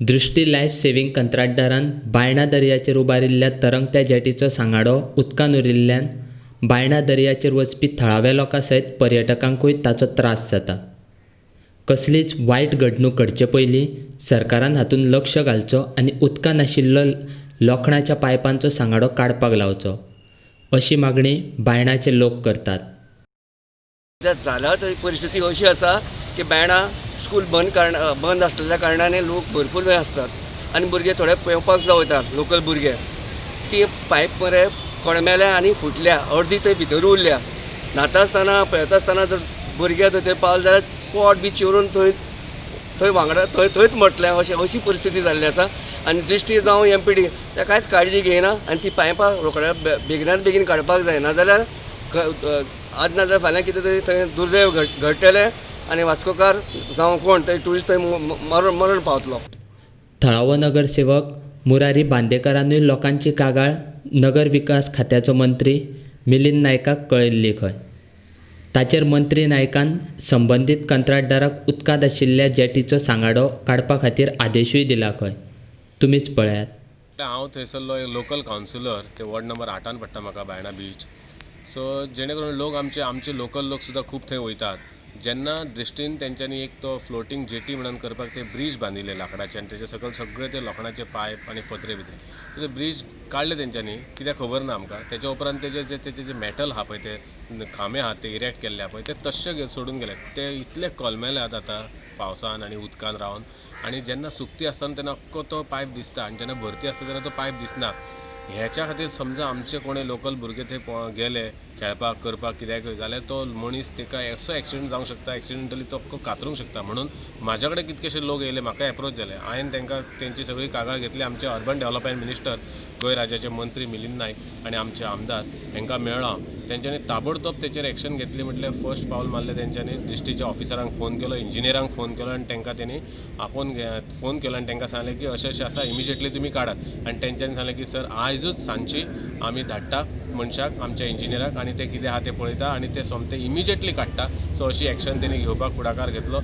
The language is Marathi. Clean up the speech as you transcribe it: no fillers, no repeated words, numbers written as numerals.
दृष्टी लायफ सेव्हिंग कंत्राटदारान बायणा दर्याचेर उबारिल्ल्या तरंगत्या जेटीचो सांगाडो उदकान उरिल्ल्यान बायणा दर्याचेर वचपी थळाव्या लोकां सयत पर्यटकांकूय ताचो त्रास जाता। कसलीच वायट घडणूक घडचे पयलीं सरकारान हातूंत लक्ष घालचो आनी उदकान आशिल्लो लोखणाच्या पायपांचो सांगाडो काडपाक लावचो, अशी मागणी बायणाचे लोक करतात। जाल्या तरी परिस्थिती अशी आसा की बायणा स्कूल बंद आसलेल्या कारणाने लोक भरपूर वेळ आसतात आनी भुरगे थोडे पेंवपाक सुद्दां वयतात। लोकल भुरगे ती पायप मरे कोणमेल्या आनी फुटल्या, अर्दी थंय भितर उरल्या। न्हाता आसतना पळयता आसतना जर भुरगे थंय पावले जाल्यार पोट बी चिरून थंय वांगडा थंयच मरतले, अशी परिस्थिती जाल्ली आसा। आनी दृश्टी जावं MPD ते कांयच काळजी घेयना आनी ती पायपां रोखड्या बेगिनात बेगीन काडपाक जाय, नाजाल्यार आज नाजाल्यार फाल्यां कितें तरी थंय दुर्दैव घडटलें आनी वास्कोकार जावं कोण थंय ट्युरिस्ट थंय मरण पावतलो। थळावो नगरसेवक मुरारी बांदेकरानूय लोकांची कागाळ नगर विकास खात्याचो मंत्री मिलिंद नायकाक कळयल्ली खंय। ताचेर मंत्री नायकान संबंदीत कंत्राटदाराक उदकांत आशिल्ल्या जेटीचो सांगाडो काडपा खातीर आदेशूय दिला खंय। तुमीच पळयात। हांव थंयसरलो एक लोकल कावन्सिलर, ते वॉर्ड नंबर 8 पडटा म्हाका बायणा बीच। सो जेणे करून लोक आमचे लोकल लोक सुद्दां खूब थंय वयतात। जेन्ना दृश्टीन तेंच्यांनी एक तो फ्लोटींग जेटी म्हणून करपाक ते ब्रीज बांदिल्ले लाकडाचे आनी तेचे सकयल सगळे ते लोखणाचे पायप आनी पत्रे भितर ते ब्रीज काडले तेंच्यांनी, कित्याक खबर ना आमकां। तेच्या उपरांत तेचे जे मेटल आहा पळय, ते खांबे आहात ते इरेक्ट केल्ले आहा पळय, ते तशे सोडून गेले। ते इतले कोलमेल्यात आतां पावसान आनी उदकान रावन, आनी जेन्ना सुकती आसतना तेन्ना अख्खो तो पायप दिसता आनी जेन्ना भरती आसता तेन्ना तो पायप दिसना। ह्याच्या खातीर समजा आमचे कोणी लोकल भुरगे थंय गेले खेळपाक करपाक कित्याक जाल्यार तो मनीस ताका असो एक्सिडेंट जावंक शकता, एक्सिडेंटली तो अख्खो कातरूंक शकता। म्हणून म्हाजे कडेन कितकेशे लोक येयले, म्हाका एप्रोच जाले, हांवें तेंची सगळी कागाळ घेतली। आमचे अर्बन डेव्हलपमेंट मिनिस्टर गोंय राज्याचे मंत्री मिलिंद नायक आनी आमचे आमदार हांकां मेळ्ळो। तेंच्यांनी ताबडतोब तेचेर एक्शन घेतली, म्हटल्यार फर्स्ट पावल मारलें तेंच्यांनी। दृश्टीच्या ऑफिसरांक फोन केलो, इंजिनियरांक फोन केलो आनी तांकां तेणी आपोवन फोन केलो आनी तांकां सांगलें की अशें आसा, इमिजिएटली तुमी काडात। आनी तेंच्यांनी सांगलें की सर आयजूच सांजची आमी धाडटा मनशाक, आमच्या इंजिनियराक, आनी ते कितें आहा ते पळयता आनी ते सोमते इमिजिएटली काडटा। सो अशी एक्शन तेणी घेवपाक फुडाकार घेतलो।